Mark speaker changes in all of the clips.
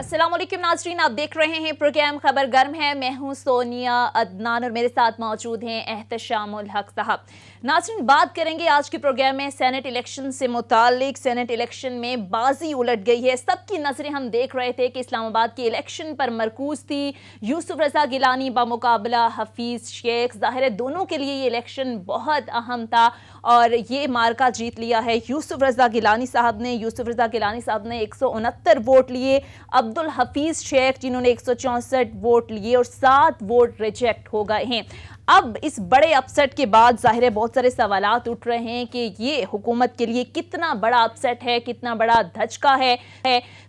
Speaker 1: अस्सलाम वालेकुम नाज़रीन, आप देख रहे हैं प्रोग्राम खबर गर्म है। मैं हूं सोनिया अदनान और मेरे साथ मौजूद हैं एहतशामुल हक साहब। नाज़रीन, बात करेंगे आज के प्रोग्राम में सेनेट इलेक्शन से मुतालिक। सेनेट इलेक्शन में बाजी उलट गई है। सबकी नजरें हम देख रहे थे कि इस्लामाबाद की इलेक्शन पर मरकूज थी। यूसुफ रजा गिलानी बामुकाबला हफीज शेख। जाहिर है दोनों के लिए ये इलेक्शन बहुत अहम था और ये मार्का जीत लिया है यूसुफ रजा गिलानी साहब ने। यूसुफ रजा गिलानी साहब ने 169 वोट लिए। अब्दुल हफीज शेख जिन्होंने 164 वोट लिए और 7 वोट रिजेक्ट हो गए हैं। अब इस बड़े अपसेट के बाद जाहिर है बहुत सारे सवालात उठ रहे हैं कि ये हुकूमत के लिए कितना बड़ा अपसेट है, कितना बड़ा धचका है।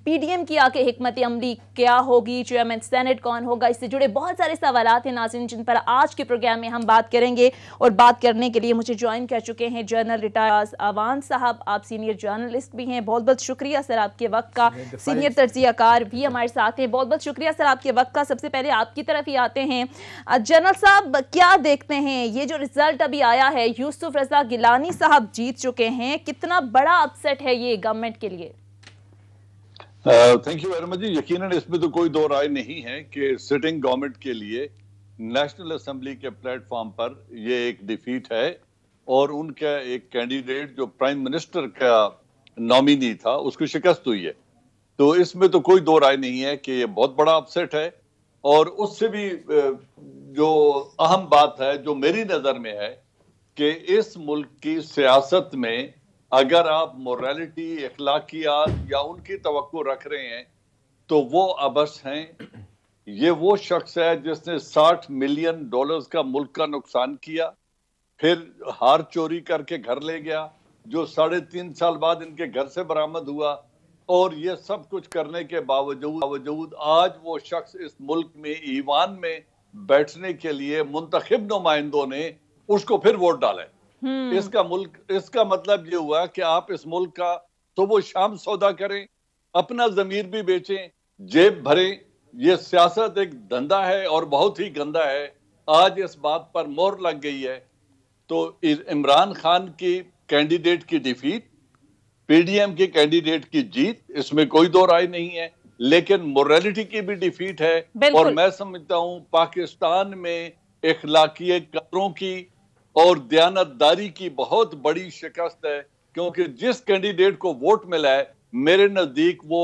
Speaker 1: पीडीएम की आके हिकमत अमली क्या होगी, चेयरमैन सेनेट कौन होगा, इससे जुड़े बहुत सारे सवालात हैं नाज़रीन, जिन पर आज के प्रोग्राम में हम बात करेंगे। और बात करने के लिए मुझे ज्वाइन कर चुके हैं जनरल रिटायर्ड अवान साहब। आप सीनियर जर्नलिस्ट भी हैं, बहुत बहुत शुक्रिया सर आपके वक्त का। सीनियर तर्जियाकार भी हमारे साथ हैं, बहुत बहुत शुक्रिया सर आपके वक्त का। सबसे पहले आपकी तरफ ही आते हैं जनरल साहब, क्या देखते हैं ये जो रिजल्ट अभी आया है, यूसुफ रजा गिलानी साहब जीत चुके हैं, कितना बड़ा अपसेट है ये गवर्नमेंट के लिए?
Speaker 2: थैंक यू वेरी मच जी। यकीनन इसमें तो कोई दो राय नहीं है कि सिटिंग गवर्नमेंट के लिए नेशनल असेंबली के प्लेटफॉर्म पर ये एक डिफीट है और उनका एक कैंडिडेट जो प्राइम मिनिस्टर का नॉमिनी था उसकी शिकस्त हुई है। तो इसमें तो कोई दो राय नहीं है कि ये बहुत बड़ा अपसेट है। और उससे भी जो अहम बात है जो मेरी नजर में है कि इस मुल्क की सियासत में अगर आप मोरालिटी, अखलाकियात या उनकी तवक्को रख रहे हैं तो वो अबस हैं। ये वो शख्स है जिसने $60 मिलियन का मुल्क का नुकसान किया, फिर हार चोरी करके घर ले गया जो 3.5 साल बाद इनके घर से बरामद हुआ। और ये सब कुछ करने के बावजूद आज वो शख्स इस मुल्क में ईवान में बैठने के लिए मुंतखब नुमाइंदों ने उसको फिर वोट डाले। इसका मतलब ये हुआ कि आप इस मुल्क का सुबह शाम सौदा करें, अपना जमीर भी बेचें, जेब भरें। ये सियासत एक धंधा है और बहुत ही गंदा है। आज इस बात पर मोहर लग गई है। तो इमरान खान की कैंडिडेट की डिफीट, पीडीएम के कैंडिडेट की जीत, इसमें कोई दो राय नहीं है। लेकिन मोरालिटी की भी डिफीट है और मैं समझता हूं पाकिस्तान में इखलाकी कदरों की और दयानतदारी की बहुत बड़ी शिकस्त है। क्योंकि जिस कैंडिडेट को वोट मिला है मेरे नजदीक वो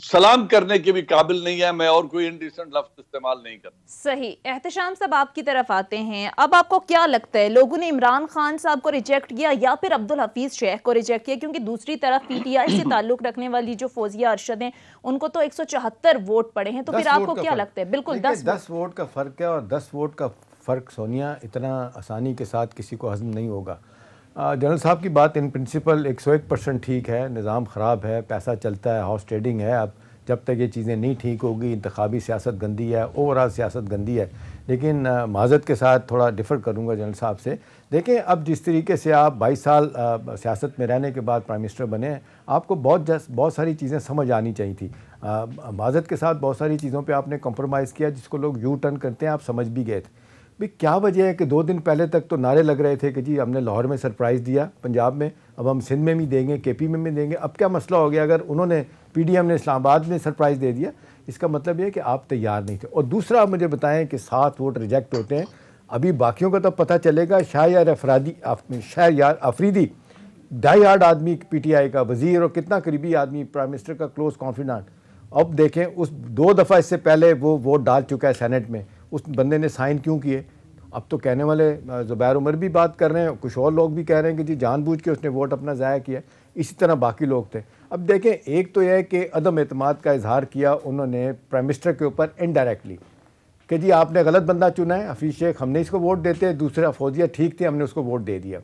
Speaker 2: सलाम करने के भी काबिल नहीं है। मैं और कोई इंडिसेंट लफ्ज इस्तेमाल नहीं करता।
Speaker 1: सही। एहतशाम साहब आपकी तरफ आते हैं। अब आपको क्या लगता है, लोगों ने इमरान खान साहब को रिजेक्ट किया या फिर अब्दुल हफीज शेख को रिजेक्ट किया? क्योंकि दूसरी तरफ पीटीआई से ताल्लुक रखने वाली जो फौजिया अरशद हैं उनको तो 174 वोट पड़े हैं। तो फिर आपको क्या लगता है? बिल्कुल 10
Speaker 3: वोट का फर्क है और 10 वोट का फर्क सोनिया इतना आसानी के साथ किसी को हजम नहीं होगा। जनरल साहब की बात इन प्रिंसिपल 101% ठीक है। निज़ाम ख़राब है, पैसा चलता है, हाउस ट्रेडिंग है। अब जब तक ये चीज़ें नहीं ठीक होगी, इंतखाबी सियासत गंदी है, ओवरऑल सियासत गंदी है। लेकिन माज़रत के साथ थोड़ा डिफ़र करूँगा जनरल साहब से। देखें, अब जिस तरीके से आप 22 साल सियासत में रहने के बाद प्राइम मिनिस्टर बने हैं, आपको बहुत सारी चीज़ें समझ आनी चाहिए थी। माज़रत के साथ बहुत सारी चीज़ों पर आपने कॉम्प्रोमाइज़ किया जिसको लोग यू टर्न करते हैं, आप समझ भी गए थे। भाई क्या वजह है कि 2 दिन पहले तक तो नारे लग रहे थे कि जी हमने लाहौर में सरप्राइज़ दिया, पंजाब में, अब हम सिंध में भी देंगे, केपी में भी देंगे। अब क्या मसला हो गया अगर उन्होंने पीडीएम ने इस्लामाबाद में सरप्राइज़ दे दिया? इसका मतलब ये है कि आप तैयार नहीं थे। और दूसरा आप मुझे बताएं कि 7 वोट रिजेक्ट होते हैं, अभी बाकियों का तो पता चलेगा। शाहयार अफरीदी डाई हार्ड आदमी पीटीआई का वजीर और कितना करीबी आदमी, प्राइम मिनिस्टर का क्लोज कॉन्फिडेंट। अब देखें, उस 2 दफ़ा इससे पहले वो वोट डाल चुका है सेनेट में, उस बंदे ने साइन क्यों किए? अब तो कहने वाले ज़ुबैर उमर भी बात कर रहे हैं, कुछ और लोग भी कह रहे हैं कि जी जानबूझ के उसने वोट अपना ज़ाया किया। इसी तरह बाकी लोग थे। अब देखें, एक तो यह है कि अदम एतमाद का इजहार किया उन्होंने प्राइम मिनिस्टर के ऊपर इनडायरेक्टली कि जी आपने गलत बंदा चुना है, हफीज शेख, हमने इसको वोट देते, दूसरा फौजिया ठीक थे, हमने उसको वोट दे दिया।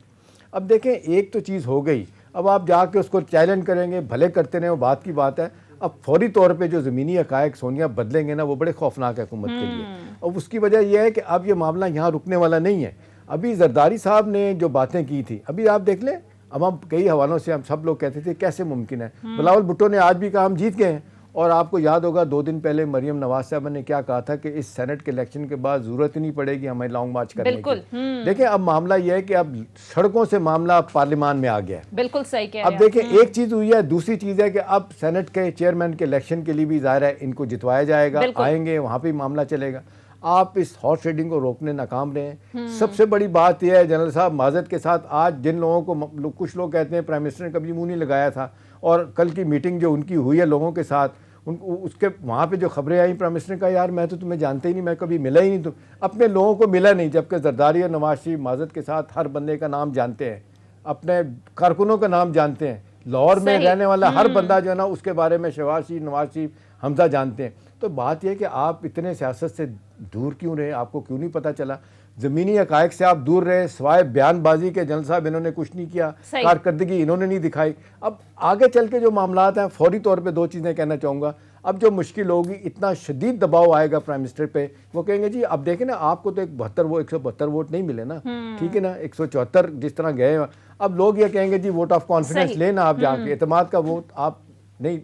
Speaker 3: अब देखें, एक तो चीज़ हो गई, अब आप जाके उसको चैलेंज करेंगे, भले करते रहे, वो बात की बात है। अब फौरी तौर पे जो ज़मीनी हक़ाइक़ सोनिया बदलेंगे ना, वो बड़े खौफनाक है हुकूमत के लिए। और उसकी वजह यह है कि अब ये मामला यहाँ रुकने वाला नहीं है। अभी जरदारी साहब ने जो बातें की थी, अभी आप देख लें, अब हम कई हवालों से हम सब लोग कहते थे कैसे मुमकिन है। बिलावल भुट्टो ने आज भी कहा हम जीत गए हैं और आपको याद होगा 2 दिन पहले मरियम नवाज साहब ने क्या कहा था कि इस सेनेट के इलेक्शन के बाद जरूरत ही नहीं पड़ेगी हमें लॉन्ग मार्च करने की। देखिए अब मामला यह है कि अब सड़कों से मामला पार्लियामान में आ गया है।
Speaker 1: बिल्कुल सही कह रहे हैं।
Speaker 3: अब देखिए एक चीज हुई है, दूसरी चीज है कि अब सेनेट के चेयरमैन के इलेक्शन के लिए भी जाहिर है इनको जितवाया जाएगा, आएंगे वहां पर मामला चलेगा। आप इस हॉर्स ट्रेडिंग को रोकने नाकाम रहे हैं। सबसे बड़ी बात यह है जनरल साहब माजरत के साथ, आज जिन लोगों को कुछ लोग कहते हैं प्राइम मिनिस्टर ने कभी मुंह नहीं लगाया था, और कल की मीटिंग जो उनकी हुई है लोगों के साथ, उसके वहाँ पे जो खबरें आई प्राइम मिनिस्टर ने कहा यार मैं तो तुम्हें जानते ही नहीं, मैं कभी मिला ही नहीं, तुम अपने लोगों को मिला नहीं। जबकि जरदारी और नवाज शरीफ माजरत के साथ हर बंदे का नाम जानते हैं, अपने कारकुनों का नाम जानते हैं, लाहौर में रहने वाला हर बंदा जो है ना उसके बारे में शहबाज शरीफ, नवाज शरीफ, हमजा जानते हैं। तो बात यह कि आप इतने सियासत से दूर क्यों रहे, आपको क्यों नहीं पता चला? ज़मीनी हक़ाइक़ से आप दूर रहे, सिवाय बयानबाजी के जनरल साहब इन्होंने कुछ नहीं किया, कारकर्दगी इन्होंने नहीं दिखाई। अब आगे चल के जो मामलात हैं, फौरी तौर पे 2 चीज़ें कहना चाहूँगा। अब जो मुश्किल होगी, इतना शदीद दबाव आएगा प्राइम मिनिस्टर पे, वो कहेंगे जी अब देखें ना आपको तो 172 वोट नहीं मिले ना, ठीक है ना, 174 जिस तरह गए। अब लोग ये कहेंगे जी वोट ऑफ कॉन्फिडेंस लेना, आप जाके एतमाद का वोट आप नहीं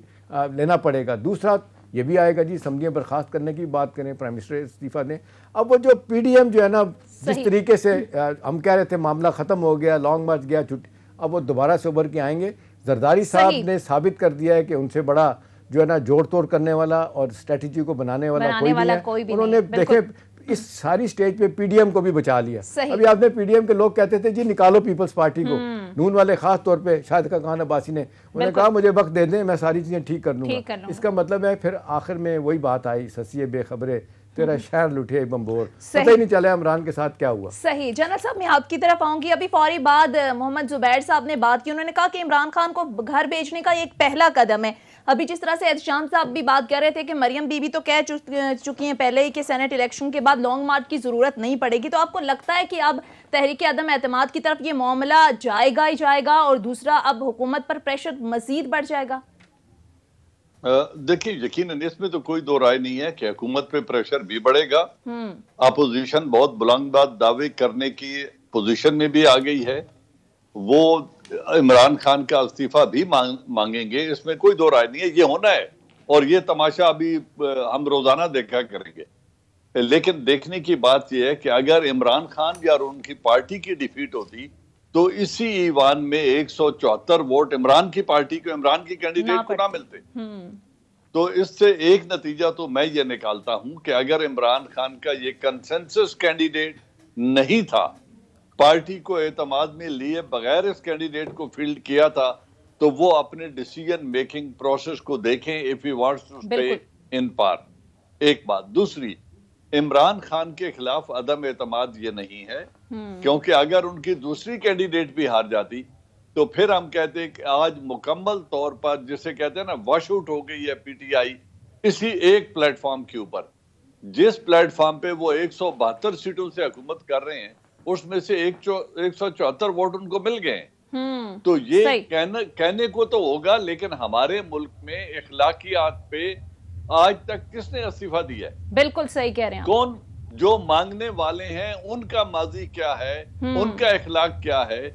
Speaker 3: लेना पड़ेगा। दूसरा ये भी आएगा जी असम्बलियाँ बर्खास्त करने की बात करें, प्राइम मिनिस्टर इस्तीफा दें। अब वो जो पीडीएम जो है ना जिस तरीके से हम कह रहे थे मामला ख़त्म हो गया, लॉन्ग मार्च गया, छुट्टी, अब वो दोबारा से उभर के आएंगे। जरदारी साहब ने साबित कर दिया है कि उनसे बड़ा जो है ना जोड़ तोड़ करने वाला और स्ट्रेटजी को बनाने वाला कोई भी है। उन्होंने देखे इस सारी स्टेज पे पीडीएम को भी बचा लिया। अभी आपने पीडीएम के लोग कहते थे जी निकालो पीपल्स पार्टी को, नून वाले खास तौर पे शाहिद खान अब्बासी ने, उन्होंने कहा मुझे वक्त दे दें मैं सारी चीजें ठीक कर लूंगा। इसका मतलब है फिर आखिर में वही बात आई, ससिए बेखबरे तेरा शहर लुटे बम्बोर, पता ही नहीं चला इमरान के साथ क्या हुआ।
Speaker 1: सही। जनरल साहब मैं आपकी तरफ आऊंगी। अभी फौरी बाद मोहम्मद जुबैर साहब ने बात की, उन्होंने कहा कि इमरान खान को घर भेजने का एक पहला कदम है। अभी जिस तरह से एहतशाम साहब भी बात कर रहे थे कि मरियम बीबी तो कह चुकी हैं पहले ही कि सेनेट इलेक्शन के बाद लॉन्ग मार्च की जरूरत नहीं पड़ेगी, तो आपको लगता है कि अब तहरीक अदम एतमाद की तरफ ये मामला जाएगा ही जाएगा, और दूसरा अब हुकूमत पर प्रेशर मजीद बढ़ जाएगा?
Speaker 2: देखिए यकीनन इसमें तो कोई दो राय नहीं है कि हुकूमत पे प्रेशर भी बढ़ेगा। अपोजिशन बहुत बुलंद दावे करने की पोजीशन में भी आ गई है, वो इमरान खान का इस्तीफा भी मांगेंगे, इसमें कोई दो राय नहीं है, ये होना है। और ये तमाशा अभी हम रोजाना देखा करेंगे। लेकिन देखने की बात यह है कि अगर इमरान खान या उनकी पार्टी की डिफीट होती तो इसी ईवान में 174 वोट इमरान की पार्टी को, इमरान की कैंडिडेट को ना मिलते। तो इससे एक नतीजा तो मैं ये निकालता हूं कि अगर इमरान खान का ये कंसेंसस कैंडिडेट नहीं था, पार्टी को एतमाद में लिए बगैर इस कैंडिडेट को फील्ड किया था, तो वो अपने डिसीजन मेकिंग प्रोसेस को देखें if he wants to stay in power. एक बात। दूसरी, इमरान खान के खिलाफ अदम एतमाद ये नहीं है, क्योंकि अगर उनकी दूसरी कैंडिडेट भी हार जाती तो फिर हम कहते हैं कि आज मुकम्मल तौर पर जिसे कहते हैं ना वॉश आउट हो गई है पीटीआई इसी एक प्लेटफॉर्म के ऊपर। जिस प्लेटफॉर्म पे वो 172 सीटों से हुकूमत कर रहे हैं उसमें से 174 वोट उनको मिल गए। तो ये कहने को तो होगा, लेकिन हमारे मुल्क में इखलाकियात पे आज तक किसने इस्तीफा दिया है? बिल्कुल सही कह रहे हैं। कौन? जो मांगने वाले हैं उनका माजी क्या है, उनका इखलाक क्या है?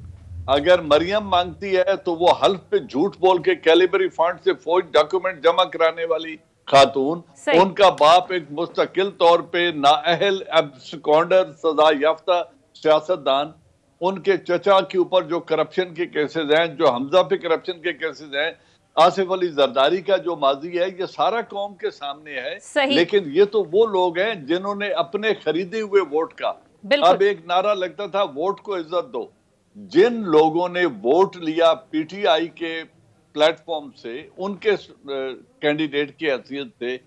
Speaker 2: अगर मरियम मांगती है तो वो हल्फ पे झूठ बोल के कैलिबरी फंड से फौज डॉक्यूमेंट जमा कराने वाली खातून, उनका बाप एक मुस्तकिल तौर पे नाअहल एब्सकॉन्डर सजा याफ्ता सियासतदान, उनके चचा के ऊपर जो करप्शन के केसेस हैं, जो हमजा पे करप्शन के केसेस हैं, आसिफ अली जरदारी का जो माजी है, ये सारा कौम के सामने है। लेकिन ये तो वो लोग हैं जिन्होंने अपने खरीदे हुए वोट का, अब एक नारा लगता था वोट को इज्जत दो। जिन लोगों ने वोट लिया पीटीआई के प्लेटफॉर्म से, उनके कैंडिडेट की हैसियत से,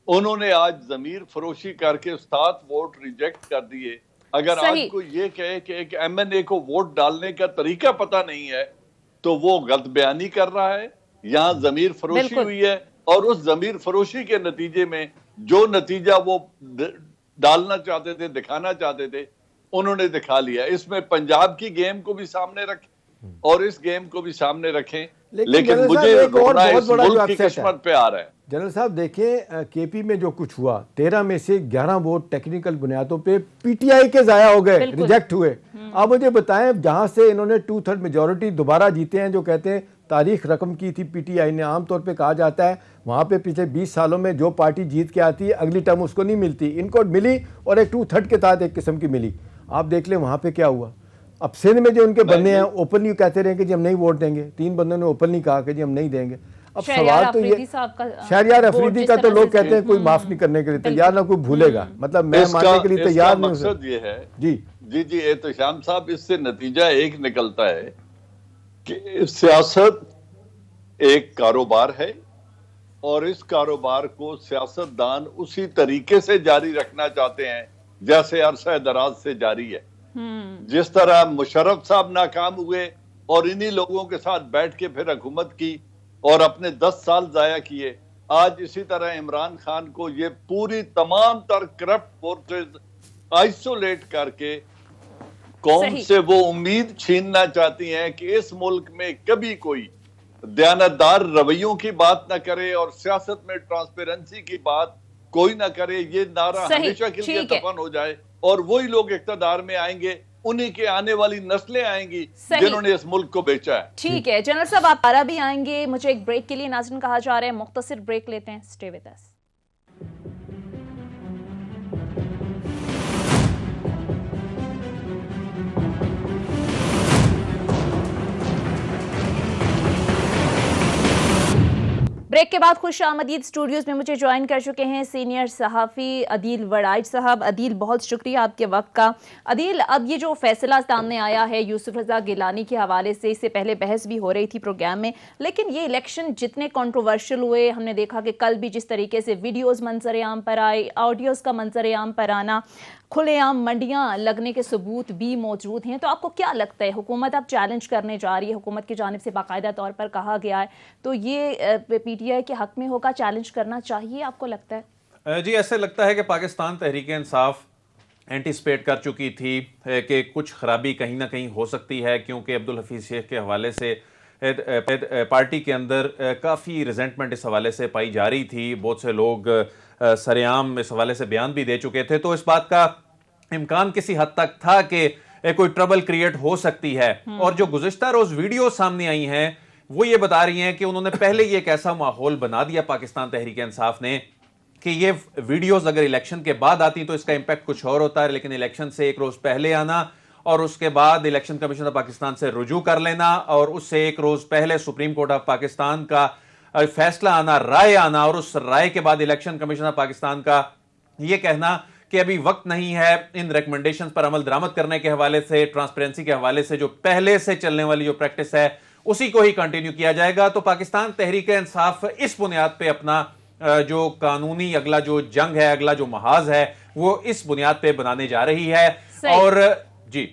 Speaker 2: उन्होंने आज जमीर फरोशी करके 7 वोट रिजेक्ट कर दिए। अगर आज को ये कहे कि एक एमएनए को वोट डालने का तरीका पता नहीं है तो वो गलत बयानी कर रहा है। यहाँ जमीर फरोशी हुई है और उस जमीर फरोशी के नतीजे में जो नतीजा वो डालना चाहते थे, दिखाना चाहते थे, उन्होंने दिखा लिया। इसमें पंजाब की गेम को भी सामने रखें और इस गेम को भी सामने रखें, लेकिन मुझे इस मुल्क की किस्मत पे आ रहा है।
Speaker 3: जनरल साहब देखिए केपी में जो कुछ हुआ, 13 में से 11 वोट टेक्निकल बुनियादों पे पीटीआई के जाया हो गए, रिजेक्ट हुए। आप मुझे बताएं जहां से इन्होंने 2/3 मेजोरिटी दोबारा जीते हैं, जो कहते हैं तारीख रकम की थी पीटीआई ने। आमतौर पे कहा जाता है वहाँ पे पिछले 20 सालों में जो पार्टी जीत के आती है अगली टर्म उसको नहीं मिलती, इनको मिली और एक 2/3 के तहत एक किस्म की मिली। आप देख लें वहाँ पे क्या हुआ। अब सिंध में जो उनके बंदे हैं ओपनली कहते रहे कि जी हम नहीं वोट देंगे, 3 बंदों ने ओपनली कहा कि जी हम नहीं देंगे। अब सवाल तो ये शहरियार अफरीदी का तो लोग कहते हैं कोई माफ नहीं करने के लिए तैयार, ना कोई भूलेगा, मतलब मैं मानने के लिए तैयार नहीं।
Speaker 2: मकसद ये है
Speaker 3: जी
Speaker 2: एहतशाम साहब, इससे नतीजा एक निकलता है कि सियासत एक कारोबार है और इस कारोबार को सियासतदान उसी तरीके से जारी रखना चाहते हैं जैसे अरसा दराज से जारी है। जिस तरह मुशर्रफ साहब नाकाम हुए और इन्हीं लोगों के साथ बैठ के फिर हुकूमत की और अपने 10 साल जाया किए, आज इसी तरह इमरान खान को ये पूरी तमाम तर करप्ट फोर्सेस आइसोलेट करके कौम से वो उम्मीद छीनना चाहती हैं कि इस मुल्क में कभी कोई दयानतदार रवैयों की बात ना करे और सियासत में ट्रांसपेरेंसी की बात कोई ना करे। ये नारा हमेशा के लिए दफन हो जाए और वही लोग इख्तियार में आएंगे, उन्हीं के आने वाली नस्लें आएंगी जिन्होंने इस मुल्क को बेचा है।
Speaker 1: ठीक है जनरल साहब, आप आरा भी आएंगे, मुझे एक ब्रेक के लिए नाज़रीन कहा जा रहा है, मुख्तसर ब्रेक लेते हैं, स्टे विद अस। ब्रेक के बाद खुश आमदीद। स्टूडियोज में मुझे ज्वाइन कर चुके हैं सीनियर सहाफ़ी अदील वड़ाइच साहब। अदील, बहुत शुक्रिया आपके वक्त का। अदील, अब ये जो फैसला सामने आया है यूसुफ रज़ा गिलानी के हवाले से, इससे पहले बहस भी हो रही थी प्रोग्राम में, लेकिन ये इलेक्शन जितने कंट्रोवर्शियल हुए, हमने देखा कि कल भी जिस तरीके से वीडियोज़ मंजर आम पर आए, ऑडियोज़ का मंजर आम पर आना, खुलेआम मंडियां लगने के सबूत भी मौजूद हैं, तो आपको क्या लगता है हुकूमत अब चैलेंज करने जा रही है, हुकूमत की जानिब से बाकायदा तौर पर कहा गया है, तो ये पीटीआई के हक में होगा, चैलेंज करना चाहिए आपको लगता है?
Speaker 4: जी, ऐसे लगता है कि पाकिस्तान तहरीक इंसाफ एंटीसिपेट कर चुकी थी कि कुछ खराबी कहीं ना कहीं हो सकती है, क्योंकि अब्दुल हफीज शेख के हवाले से पार्टी के अंदर काफ़ी रिजेंटमेंट इस हवाले से पाई जा रही थी। बहुत से लोग सरेआम इस हवाले से बयान भी दे चुके थे, तो इस बात का इम्कान किसी हद तक था कि कोई ट्रबल क्रिएट हो सकती है। और जो गुज़िश्ता रोज वीडियो सामने आई हैं वो ये बता रही हैं कि उन्होंने पहले ही एक ऐसा माहौल बना दिया पाकिस्तान तहरीक इंसाफ ने कि ये वीडियोस अगर इलेक्शन के बाद आती तो इसका इंपैक्ट कुछ और होता है, लेकिन इलेक्शन से एक रोज पहले आना और उसके बाद इलेक्शन कमीशन ऑफ पाकिस्तान से रुजू कर लेना और उससे एक रोज पहले सुप्रीम कोर्ट ऑफ पाकिस्तान का फैसला आना, राय आना, और उस राय के बाद इलेक्शन कमीशन ऑफ पाकिस्तान का ये कहना कि अभी वक्त नहीं है इन रिकमेंडेशंस पर अमल दरामद करने के हवाले से, ट्रांसपेरेंसी के हवाले से जो पहले से चलने वाली जो प्रैक्टिस है उसी को ही कंटिन्यू किया जाएगा। तो पाकिस्तान तहरीक इंसाफ इस बुनियाद पे अपना जो कानूनी अगला जो जंग है, अगला जो महाज है, वो इस बुनियाद पे बनाने जा रही है। और जी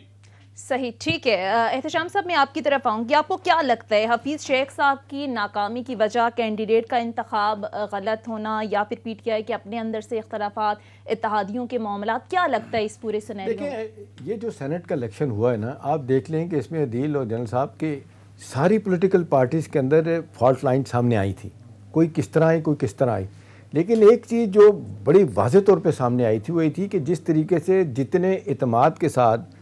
Speaker 1: सही, ठीक है। एहतशाम साहब, मैं आपकी तरफ आऊँगी, आपको क्या लगता है हफीज़ शेख साहब की नाकामी की वजह कैंडिडेट का इंतखाब गलत होना या फिर पीटीआई के अपने अंदर से इख्तलाफात, इत्तेहादियों के मामला, क्या लगता है इस पूरे सिनेरियो में?
Speaker 3: देखिए, ये जो सेनेट का इलेक्शन हुआ है ना, आप देख लें कि इसमें अदील और जनरल साहब की सारी पॉलिटिकल पार्टीज़ के अंदर फॉल्ट लाइन सामने आई थी, कोई किस तरह आई, कोई किस तरह आई। लेकिन एक चीज़ जो बड़ी वाज़ेह तौर पे सामने आई थी वो ये थी कि जिस तरीके से जितने इत्मीनान के साथ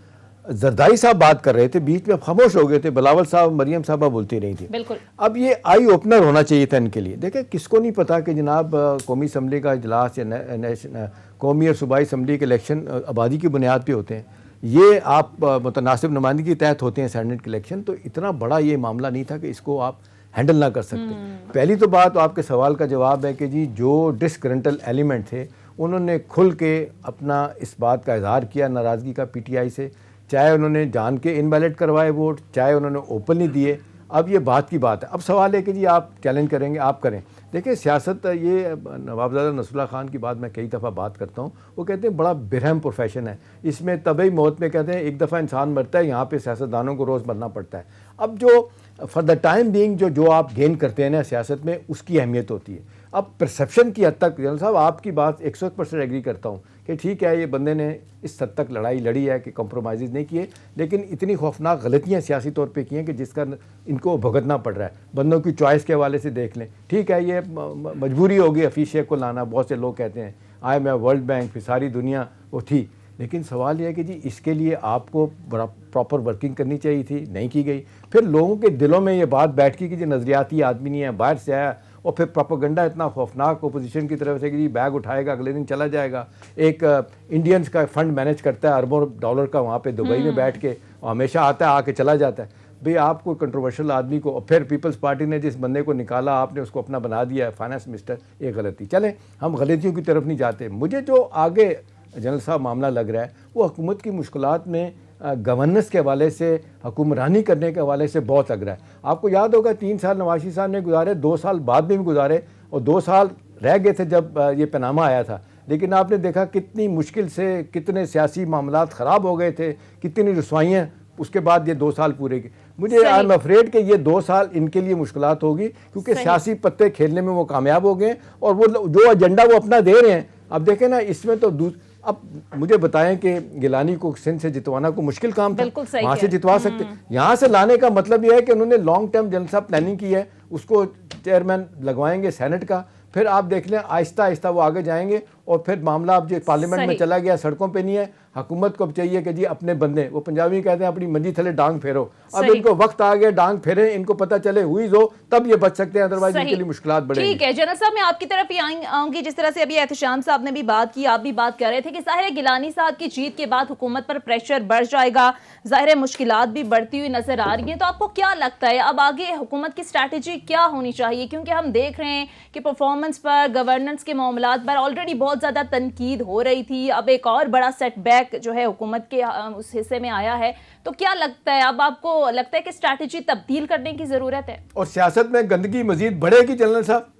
Speaker 3: जरदारी साहब बात कर रहे थे, बीच में खामोश हो गए थे, बिलावल साहब, मरियम साहबा बोलती रही थी।
Speaker 1: बिल्कुल।
Speaker 3: अब ये आई ओपनर होना चाहिए था इनके लिए। देखें, किसको नहीं पता कि जनाब कौमी असम्बली का इजलास या कौमी और सूबाई असम्बली के इलेक्शन आबादी की बुनियाद पर होते हैं, ये आप मुतनासिब नुमाइंदगी के तहत होते हैं सेनेट के इलेक्शन। तो इतना बड़ा ये मामला नहीं था कि इसको आप हैंडल ना कर सकते। पहली तो बात, आपके सवाल का जवाब है कि जी जो डिसग्रंटल एलिमेंट थे उन्होंने खुल के अपना इस बात का इजहार किया नाराज़गी का पीटीआई से, चाहे उन्होंने जान के इनवैलिड करवाए वोट, चाहे उन्होंने ओपनली दिए। अब ये बात की बात है। अब सवाल है कि जी आप चैलेंज करेंगे, आप करें। देखिए, सियासत, ये नवाबजादा नसरुल्लाह खान की बात मैं कई दफ़ा बात करता हूँ, वो कहते हैं बड़ा बिरहम प्रोफेशन है, इसमें तबई मौत में कहते हैं एक दफ़ा इंसान मरता है, यहाँ पे सियासतदानों को रोज़ मरना पड़ता है। अब जो फॉर द टाइम बीइंग जो आप गेन करते हैं ना सियासत में, उसकी अहमियत होती है। अब परसेप्शन की हद तक जनरल साहब आपकी बात 101% एग्री करता हूँ कि ठीक है, ये बंदे ने इस हद तक लड़ाई लड़ी है कि कॉम्प्रोमाइज़ नहीं किए, लेकिन इतनी खौफनाक गलतियाँ सियासी तौर पे की हैं कि जिसका इनको भुगतना पड़ रहा है। बंदों की चॉइस के हवाले से देख लें, ठीक है, ये मजबूरी होगी हफीज़ शेख को लाना, बहुत से लोग कहते हैं, IMF, वर्ल्ड बैंक, फिर सारी दुनिया वो थी, लेकिन सवाल यह है कि जी इसके लिए आपको बड़ा प्रॉपर वर्किंग करनी चाहिए थी, नहीं की गई। फिर लोगों के दिलों में ये बात बैठ गई कि जो नज़रियाती आदमी नहीं है, बाहर से आया, और फिर प्रोपेगेंडा इतना खौफनाक अपोजिशन की तरफ से कि जी बैग उठाएगा अगले दिन चला जाएगा। एक इंडियंस का फंड मैनेज करता है अरबों डॉलर का वहाँ पे दुबई में बैठ के, और हमेशा आता है आके चला जाता है। भाई आपको कंट्रोवर्शियल आदमी को, और फिर पीपल्स पार्टी ने जिस बंदे को निकाला आपने उसको अपना बना दिया है फाइनेंस मिनिस्टर, ये गलती। चले हम गलतियों की तरफ नहीं जाते। मुझे जो आगे जनरल साहब मामला लग रहा है वो हुकूमत की मुश्किलात में गवर्नेंस के हवाले से, हुक्मरानी करने के हवाले से बहुत लग रहा है। आपको याद होगा 3 साल नवाज शरीफ साहब ने गुजारे, 2 साल बाद में भी गुजारे, और 2 साल रह गए थे जब ये पनामा आया था। लेकिन आपने देखा कितनी मुश्किल से कितने सियासी मामलात ख़राब हो गए थे, कितनी रसवाइयाँ उसके बाद ये 2 साल पूरे की। मुझे आई एम अफ्रेड कि ये 2 साल इनके लिए मुश्किलात होगी, क्योंकि सियासी पत्ते खेलने में वो कामयाब हो गए, और वो जो एजेंडा वो अपना दे रहे हैं। अब देखें ना, इसमें तो अब मुझे बताएं कि गिलानी को सिंध से जितवाना को मुश्किल काम था, वहाँ से जितवा सकते, यहाँ से लाने का मतलब यह है कि उन्होंने लॉन्ग टर्म जनरल साहब प्लानिंग की है, उसको चेयरमैन लगवाएंगे सेनेट का, फिर आप देख लें आहिस्ता आहिस्ता वो आगे जाएंगे, और फिर मामला अब जो पार्लियामेंट में चला गया, सड़कों पे नहीं है। हुकूमत को अब चाहिए कि जी अपने बंदे, वो पंजाबी कहते हैं अपनी मंजी थले डांग फेरो। अब इनको वक्त आ गया डांग फेरे, इनको पता चले हुई जो तब ये बच सकते हैं, अदरवाइज इनके लिए मुश्किलात बढ़ेंगी।
Speaker 1: ठीक है जनरल साहब, मैं आपकी तरफ ही आऊंगी। जिस तरह से अभी एहतशाम साहब ने भी बात की, आप भी बात कर रहे थे कि जाहिर है गिलानी साहब की जीत के बाद हुकूमत पर प्रेशर बढ़ जाएगा, जाहिर है मुश्किलात भी बढ़ती हुई नजर आ रही हैं। तो आपको क्या लगता है अब आगे हुकूमत की स्ट्रैटेजी क्या होनी चाहिए? क्योंकि हम देख रहे हैं कि परफॉर्मेंस पर, गवर्नेंस के मामलात पर ऑलरेडी बहुत ज्यादा तनकीद हो रही थी, अब एक और बड़ा सेटबैक जो है हुकूमत के उस हिस्से में आया है। तो क्या लगता है, अब आपको लगता है कि स्ट्रैटेजी तब्दील करने की जरूरत है? और
Speaker 3: सियासत में गंदगी मजीद बढ़ेगी जनरल साहब?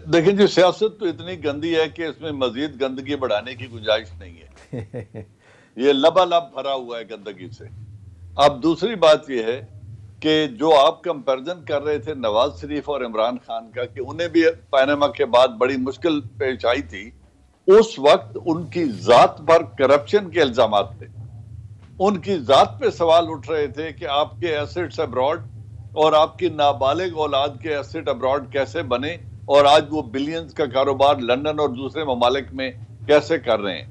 Speaker 2: देखिए जी, सियासत तो इतनी गंदी है कि इसमें मजीद गंदगी बढ़ाने की गुंजाइश नहीं है। ये लबालब भरा हुआ है गंदगी से। अब दूसरी बात यह है कि जो आप कंपैरिजन कर रहे थे नवाज शरीफ और इमरान खान का, कि उन्हें भी पनामा के बाद बड़ी मुश्किल पेश आई थी, उस वक्त उनकी जात पर करप्शन के इल्जामात थे, उनकी जात पे सवाल उठ रहे थे कि आपके एसेट्स अब्रॉड और आपकी नाबालिग औलाद के एसेट अब्रॉड कैसे बने, और आज वो बिलियंस का कारोबार लंदन और दूसरे ममालिक में कैसे कर रहे हैं।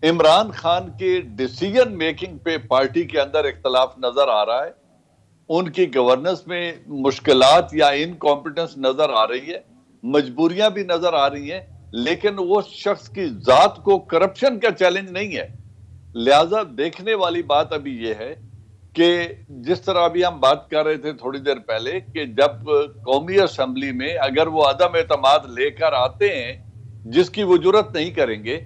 Speaker 2: इमरान खान के डिसीजन मेकिंग पे पार्टी के अंदर इख्तलाफ नजर आ रहा है, उनकी गवर्नेंस में मुश्किलात या इनकॉम्पिटेंस नजर आ रही है, मजबूरियां भी नजर आ रही हैं, लेकिन वो शख्स की जात को करप्शन का चैलेंज नहीं है। लिहाजा देखने वाली बात अभी यह है कि जिस तरह अभी हम बात कर रहे थे थोड़ी देर पहले, कि जब कौमी असेंबली में अगर वो अदम एतमाद लेकर आते हैं, जिसकी वो जुर्रत नहीं करेंगे,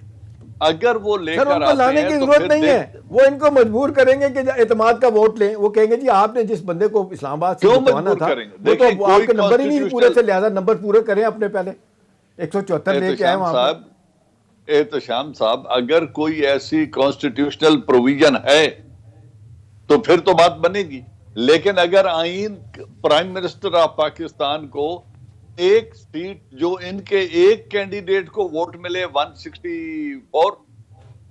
Speaker 2: अगर वो लेकर आते
Speaker 3: लाने की जरूरत नहीं है, वो इनको मजबूर करेंगे कि एतमाद का वोट लें। वो कहेंगे जी आपने जिस बंदे को इस्लामाबाद से जितवाना था वो तो आपके नंबर ही नहीं पूरे थे, लिहाजा नंबर पूरे करें अपने पहले 174 लेके आए वहां पर।
Speaker 2: एहतशाम साहब, अगर कोई ऐसी कॉन्स्टिट्यूशनल प्रोविजन है तो फिर तो बात बनेगी, लेकिन अगर आईन प्राइम मिनिस्टर ऑफ पाकिस्तान को एक सीट जो इनके एक कैंडिडेट को वोट मिले 164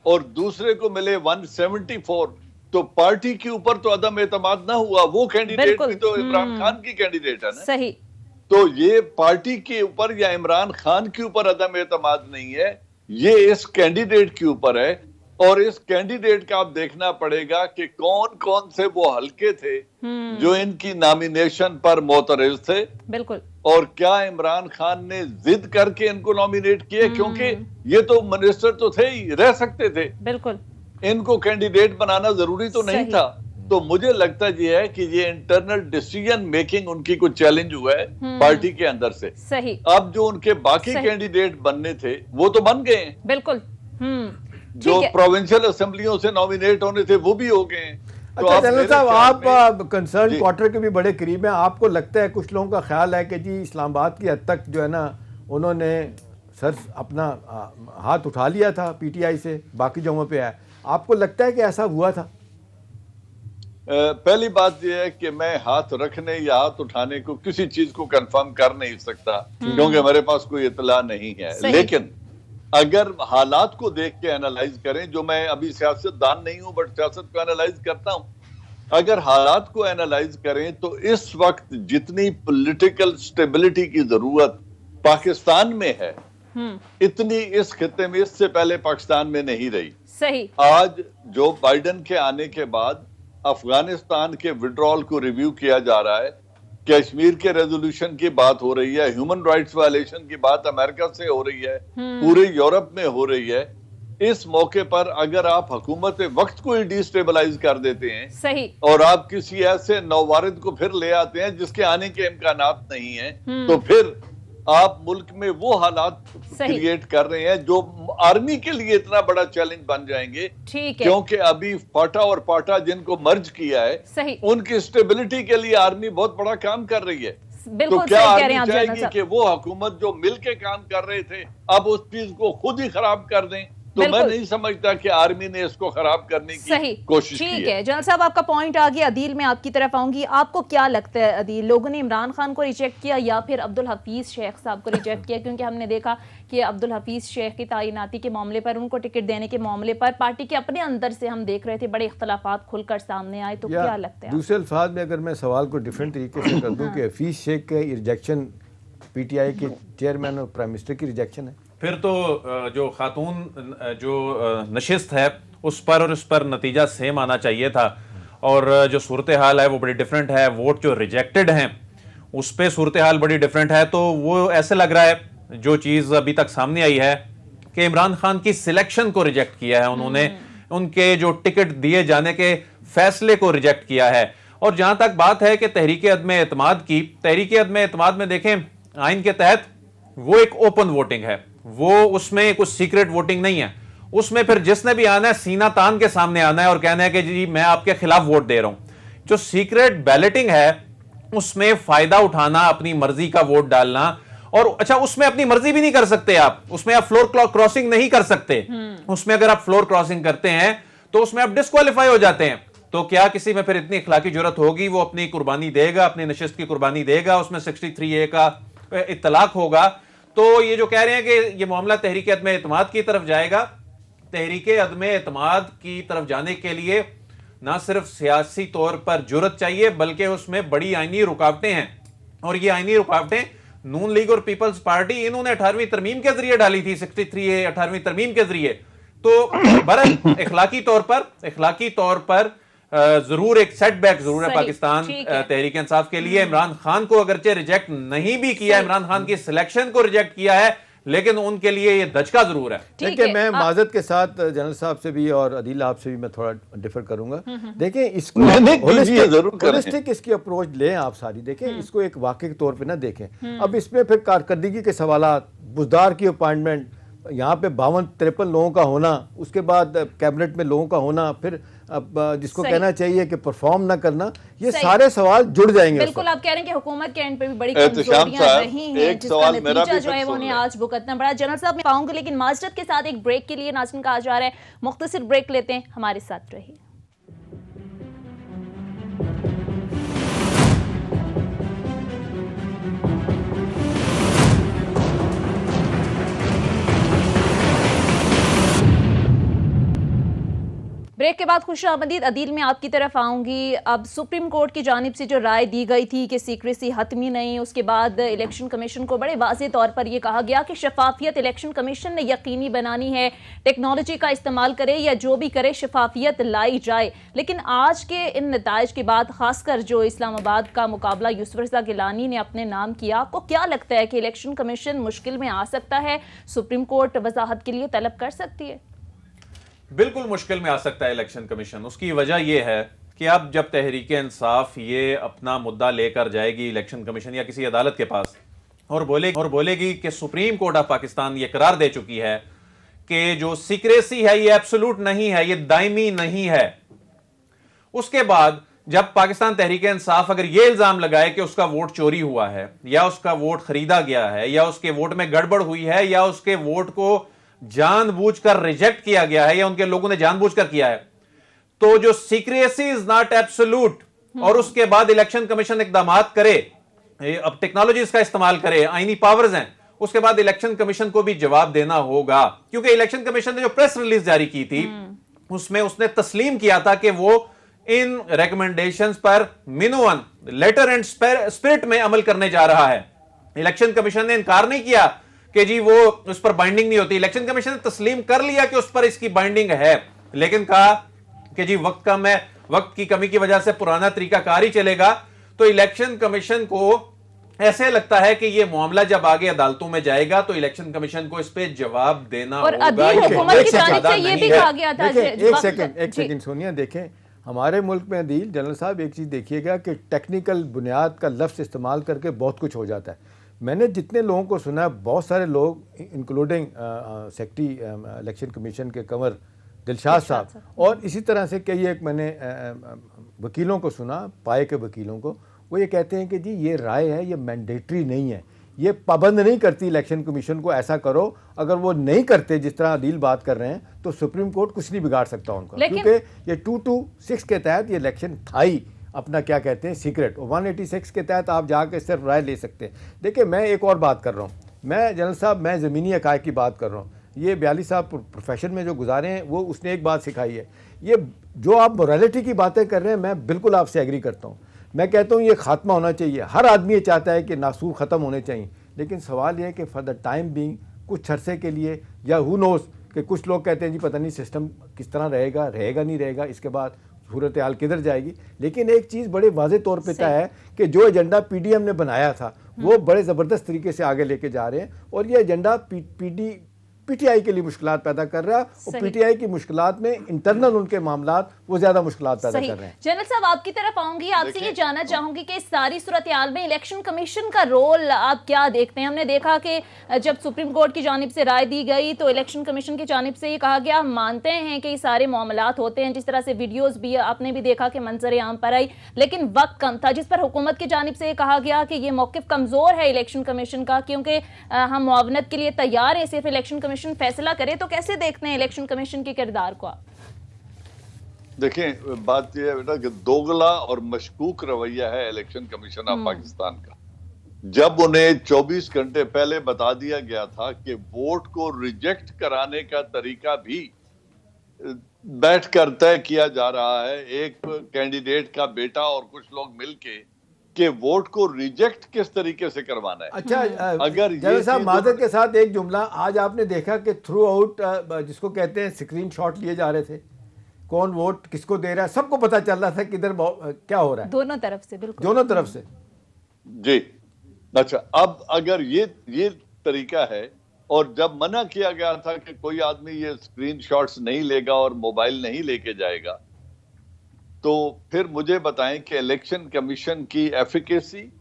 Speaker 2: और दूसरे को मिले 174, तो पार्टी के ऊपर तो अदम एतमाद ना हुआ। वो कैंडिडेट भी तो इमरान खान की कैंडिडेट है ना।
Speaker 1: सही।
Speaker 2: तो ये पार्टी के ऊपर या इमरान खान के ऊपर अदम एतमाद नहीं है, ये इस कैंडिडेट के ऊपर है। और इस कैंडिडेट का आप देखना पड़ेगा कि कौन कौन से वो हलके थे जो इनकी नॉमिनेशन पर मोतरज थे।
Speaker 1: बिल्कुल।
Speaker 2: और क्या इमरान खान ने जिद करके इनको नॉमिनेट किए, क्योंकि ये तो मिनिस्टर तो थे ही, रह सकते थे।
Speaker 1: बिल्कुल।
Speaker 2: इनको कैंडिडेट बनाना जरूरी तो नहीं था। तो मुझे लगता ये है कि ये इंटरनल डिसीजन मेकिंग उनकी कुछ चैलेंज हुआ है पार्टी के अंदर से।
Speaker 1: सही।
Speaker 2: अब जो उनके बाकी कैंडिडेट बनने थे वो तो बन गए।
Speaker 1: बिल्कुल।
Speaker 2: जो प्रोविंशियल असेंबलियों से नॉमिनेट होने थे वो भी हो गए। तो
Speaker 3: अच्छा जनरल साहब, आप कंसर्न क्वार्टर के भी बड़े करीब हैं, आपको लगता है, कुछ लोगों का ख्याल है कि जी इस्लामाबाद की हद तक जो है ना उन्होंने सर अपना हाथ उठा लिया था पीटीआई से, बाकी जगहों पे है, आपको लगता है कि ऐसा हुआ था?
Speaker 2: पहली बात यह है कि मैं हाथ रखने या हाथ उठाने को किसी चीज को कंफर्म कर नहीं सकता, क्योंकि मेरे पास कोई इतला नहीं है। लेकिन अगर हालात को देख के एनालाइज करें, जो मैं अभी सियासतदान नहीं हूं बट सियासत को एनालाइज करता हूं, अगर हालात को एनालाइज करें तो इस वक्त जितनी पॉलिटिकल स्टेबिलिटी की जरूरत पाकिस्तान में है, इतनी इस खित्ते में इससे पहले पाकिस्तान में नहीं रही।
Speaker 1: सही।
Speaker 2: आज जो बाइडेन के आने के बाद अफगानिस्तान के विड्रॉल को रिव्यू किया जा रहा है, कश्मीर के रेजोल्यूशन की बात हो रही है, ह्यूमन राइट्स वायलेशन की बात अमेरिका से हो रही है, पूरे यूरोप में हो रही है। इस मौके पर अगर आप हुकूमत वक्त को ही डिस्टेबलाइज कर देते हैं
Speaker 1: सही,
Speaker 2: और आप किसी ऐसे नौवारिद को फिर ले आते हैं जिसके आने के इम्कानात नहीं है, तो फिर आप मुल्क में वो हालात क्रिएट कर रहे हैं जो आर्मी के लिए इतना बड़ा चैलेंज बन जाएंगे।
Speaker 1: ठीक है,
Speaker 2: क्योंकि अभी फाटा और पाटा जिनको मर्ज किया है,
Speaker 1: सही,
Speaker 2: उनकी स्टेबिलिटी के लिए आर्मी बहुत बड़ा काम कर रही है।
Speaker 1: बिल्कुल
Speaker 2: तो क्या
Speaker 1: सही कह रहे हैं
Speaker 2: आर्मी
Speaker 1: आप जनरल
Speaker 2: चाहेगी
Speaker 1: साहब।
Speaker 2: कि वो हुकूमत जो मिलके काम कर रहे थे अब उस चीज को खुद ही खराब कर दें? तो मैं
Speaker 1: बिल्कुल।
Speaker 2: नहीं समझता कि आर्मी ने इसको खराब करने की कोशिश की
Speaker 1: ठीक
Speaker 2: है।
Speaker 1: है जनरल साहब, आपका पॉइंट आ गया। अदील, मैं आपकी तरफ आऊंगी। आपको क्या लगता है अदील, लोगों ने इमरान खान को रिजेक्ट किया या फिर अब्दुल हफीज शेख साहब को रिजेक्ट किया? क्योंकि हमने देखा कि अब्दुल हफीज शेख की तैनाती के मामले पर, उनको टिकट देने के मामले पर पार्टी के अपने अंदर से हम देख रहे थे बड़े इख्तलाफात खुलकर सामने आए। तो क्या लगता है?
Speaker 3: दूसरे अल्फाज में अगर मैं सवाल को डिफरेंट तरीके से कर दूं कि हफीज शेख का रिजेक्शन पीटीआई के चेयरमैन और प्राइम मिनिस्टर की रिजेक्शन है,
Speaker 4: फिर तो जो खातून जो नशिस्त है उस पर और उस पर नतीजा सेम आना चाहिए था। और जो सूरत हाल है वो बड़ी डिफरेंट है। वोट जो रिजेक्टेड हैं उस पर सूरत हाल बड़ी डिफरेंट है। तो वो ऐसे लग रहा है जो चीज़ अभी तक सामने आई है कि इमरान खान की सिलेक्शन को रिजेक्ट किया है उन्होंने, उनके जो टिकट दिए जाने के फैसले को रिजेक्ट किया है। और जहां तक बात है कि तहरीक अदम एतमाद की, तहरीक अदम एतमाद में देखें आइन के तहत वो एक ओपन वोटिंग है, वो उसमें कुछ सीक्रेट वोटिंग नहीं है। उसमें फिर जिसने भी आना है सीना तान के सामने आना है और कहना है कि जी मैं आपके खिलाफ वोट दे रहा हूं। जो सीक्रेट बैलेटिंग है उसमें फायदा उठाना, अपनी मर्जी का वोट डालना, और अच्छा उसमें अपनी मर्जी भी नहीं कर सकते आप, उसमें आप फ्लोर क्रॉसिंग नहीं कर सकते। उसमें अगर आप फ्लोर क्रॉसिंग करते हैं तो उसमें आप डिस्क्वालीफाई हो जाते हैं। तो क्या किसी में फिर इतनी इखलाकी जरूरत होगी? वो अपनी कुर्बानी देगा, अपनी नशिस्त की कुर्बानी देगा, उसमें 63A का इत्तलाक होगा। तो ये जो कह रहे हैं कि ये मामला तहरीक अदम एतमाद की तरफ जाएगा, तहरीक अदम एतमाद की तरफ जाने के लिए ना सिर्फ सियासी तौर पर जुर्रत चाहिए बल्कि उसमें बड़ी आईनी रुकावटें हैं। और ये आईनी रुकावटें नून लीग और पीपल्स पार्टी इन्होंने 18वीं तरमीम के जरिए डाली थी, 63A 18वीं तरमीम के जरिए। तो बरल इखलाकी तौर पर जरूर एक सेटबैक जरूर है पाकिस्तान तहरीक इंसाफ के लिए। इमरान खान को अगरचे रिजेक्ट नहीं भी किया, इमरान खान की सिलेक्शन को रिजेक्ट किया है, लेकिन उनके लिए ये दचका जरूर है।
Speaker 3: देखिए मैं माजरत के साथ जनरल साहब से भी और अदील आपसे भी मैं थोड़ा डिफर करूंगा। देखें इसको होलिस्टिक इसकी अप्रोच लें आप सारी। देखें इसको एक वाकई के तौर पे ना देखें। अब इसमें फिर कारकर्दगी के सवालात, बुजदार की अपॉइंटमेंट, यहाँ पे 52-53 लोगों का होना, उसके बाद कैबिनेट में लोगों का होना, फिर अब जिसको कहना चाहिए कि परफॉर्म ना करना, ये सारे सवाल जुड़ जाएंगे।
Speaker 1: बिल्कुल आप कह रहे हैं कि हुकूमत के एंड पे भी बड़ी कमजोरियां रही हैं, जिसका नतीजा जो है वो उन्हें आज भुगतना पड़ा। जनरल साहब मैं पाऊंगी, लेकिन माजरत के साथ एक ब्रेक के लिए नाज़रीन कहा जा रहा है, मुख्तसर ब्रेक लेते हैं, हमारे साथ रहिए। ब्रेक के बाद खुशामदीद। अदील में आपकी तरफ आऊंगी। अब सुप्रीम कोर्ट की जानिब से जो राय दी गई थी कि सीक्रेसी हतमी नहीं, उसके बाद इलेक्शन कमीशन को बड़े वाज़ेह तौर पर यह कहा गया कि शफाफियत इलेक्शन कमीशन ने यकीनी बनानी है, टेक्नोलॉजी का इस्तेमाल करे या जो भी करे शफाफियत लाई जाए। लेकिन आज के इन नताइज के बाद, खासकर जो इस्लामाबाद का मुकाबला यूसुफ रज़ा गिलानी ने अपने नाम किया, आपको क्या लगता है कि इलेक्शन कमीशन मुश्किल में आ सकता है? सुप्रीम कोर्ट वजाहत के लिए तलब कर सकती है?
Speaker 4: बिल्कुल मुश्किल में आ सकता है इलेक्शन कमीशन। उसकी वजह यह है कि अब जब तहरीक इंसाफ ये अपना मुद्दा लेकर जाएगी इलेक्शन कमीशन या किसी अदालत के पास और बोलेगी कि सुप्रीम कोर्ट ऑफ पाकिस्तान ये करार दे चुकी है कि जो सीक्रेसी है ये एब्सोल्यूट नहीं है, ये दायमी नहीं है। उसके बाद जब पाकिस्तान तहरीक इंसाफ अगर ये इल्जाम लगाए कि उसका वोट चोरी हुआ है या उसका वोट खरीदा गया है या उसके वोट में गड़बड़ हुई है या उसके वोट को जानबूझकर रिजेक्ट किया गया है या उनके लोगों ने जानबूझकर किया है, तो जो सीक्रेसी इज नॉट एब्सोल्यूट, और उसके बाद इलेक्शन कमीशन इकदाम करे, अब टेक्नोलॉजी का इस्तेमाल करे, आईनी पावर्स हैं, उसके बाद इलेक्शन कमीशन को भी जवाब देना होगा। क्योंकि इलेक्शन कमीशन ने जो प्रेस रिलीज जारी की थी उसमें उसने तस्लीम किया था कि वो इन रिकमेंडेशंस पर मिनुअन लेटर एंड स्पिरिट में अमल करने जा रहा है। इलेक्शन कमीशन ने इनकार नहीं किया कि जी वो उस पर बाइंडिंग नहीं होती। इलेक्शन कमीशन ने तस्लीम कर लिया कि उस पर इसकी बाइंडिंग है, लेकिन कहा कि जी वक्त कम है, वक्त की कमी की वजह से पुराना तरीकाकार ही चलेगा। तो इलेक्शन कमीशन को ऐसे लगता है कि ये मामला जब आगे अदालतों में जाएगा तो इलेक्शन कमीशन को इस पे जवाब देना
Speaker 1: और
Speaker 4: होगा।
Speaker 1: अदील हुकूमत की जानिब से ये भी कहा गया था।
Speaker 3: एक सेकंड सोनिया, देखें हमारे मुल्क में अदील जनरल साहब एक चीज़ देखिएगा कि टेक्निकल बुनियाद का लफ्ज़ इस्तेमाल करके बहुत कुछ हो जाता है। मैंने जितने लोगों को सुना है, बहुत सारे लोग इंक्लूडिंग सेक्रेटरी इलेक्शन कमीशन के कंवर दिलशाद साहब और इसी तरह से कई एक मैंने वकीलों को सुना, पाए के वकीलों को, वो ये कहते हैं कि जी ये राय है, ये मैंडेटरी नहीं है, ये पाबंद नहीं करती इलेक्शन कमीशन को ऐसा करो। अगर वो नहीं करते जिस तरह अदील बात कर रहे हैं तो सुप्रीम कोर्ट कुछ नहीं बिगाड़ सकता उनको, क्योंकि ये 226 के तहत ये इलेक्शन था ही अपना क्या कहते हैं सीक्रेट, और 186 के तहत आप जाकर सिर्फ राय ले सकते हैं। देखिए मैं एक और बात कर रहा हूँ, मैं जनरल साहब मैं ज़मीनी हक़ाइक़ की बात कर रहा हूँ। ये बयाली साहब प्रोफेशन में जो गुजारे हैं वो उसने एक बात सिखाई है, ये जो आप मोरालिटी की बातें कर रहे हैं मैं बिल्कुल आपसे एग्री करता हूँ। मैं कहता हूँ ये खात्मा होना चाहिए, हर आदमी ये चाहता है कि नासूर ख़त्म होने चाहिए, लेकिन सवाल ये है कि फॉर द टाइम बीइंग कुछ अरसे के लिए, या हु नोज़ कि कुछ लोग कहते हैं जी पता नहीं सिस्टम किस तरह रहेगा, रहेगा नहीं रहेगा, इसके बाद सूरत हाल किधर जाएगी। लेकिन एक चीज़ बड़े वाज़े तौर पे तय है कि जो एजेंडा पीडीएम ने बनाया था वो बड़े ज़बरदस्त तरीके से आगे लेके जा रहे हैं, और ये एजेंडा पीटीआई के लिए मुश्किलात पैदा कर रहा है, और पीटीआई की मुश्किलात में इंटरनल उनके मामलात वो ज्यादा मुश्किलात पैदा कर रहे हैं।
Speaker 1: जनरल साहब आपकी तरफ आऊंगी, आपसे ये जानना चाहूंगी कि इस सारी सूरत हाल में इलेक्शन कमीशन का रोल आप क्या देखते हैं? हमने देखा कि जब सुप्रीम कोर्ट की जानिब से राय दी गई तो इलेक्शन कमीशन की जानिब से ये कहा गया, हम मानते हैं कि ये सारे मामलात होते हैं, जिस तरह से वीडियोज भी आपने भी देखा कि मंजर आम पर आई, लेकिन वक्त कम था, जिस पर हुकूमत की जानिब से ये कहा गया कि ये मौकिफ कमजोर है इलेक्शन कमीशन का, क्योंकि हम मुआवनत के लिए तैयार हैं, सिर्फ इलेक्शन कमीशन फैसला करे। तो कैसे देखते हैं इलेक्शन कमीशन के किरदार को आप?
Speaker 2: देखें बात यह है बेटा कि दोगला और मशकूक रवैया है इलेक्शन कमीशन ऑफ पाकिस्तान का। जब उन्हें 24 घंटे पहले बता दिया गया था कि वोट को रिजेक्ट कराने का तरीका भी बैठकर तय किया जा रहा है, एक कैंडिडेट का बेटा और कुछ लोग मिलके कि वोट को रिजेक्ट किस तरीके से करवाना है।
Speaker 3: अच्छा
Speaker 2: अगर
Speaker 3: जनरल साहब माजर के साथ एक जुमला, आज आपने देखा कि थ्रू आउट जिसको कहते हैं स्क्रीनशॉट लिए जा रहे थे, कौन वोट किसको दे रहा है, सबको पता चल रहा था किधर क्या हो रहा है,
Speaker 1: दोनों तरफ से। बिल्कुल
Speaker 3: दोनों तरफ से
Speaker 2: जी। अच्छा, अब अगर ये तरीका है, और जब मना किया गया था कि कोई आदमी ये स्क्रीनशॉट्स नहीं लेगा और मोबाइल नहीं लेके जाएगा, तो फिर मुझे बताएं कि इलेक्शन कमीशन की एफिकेसी,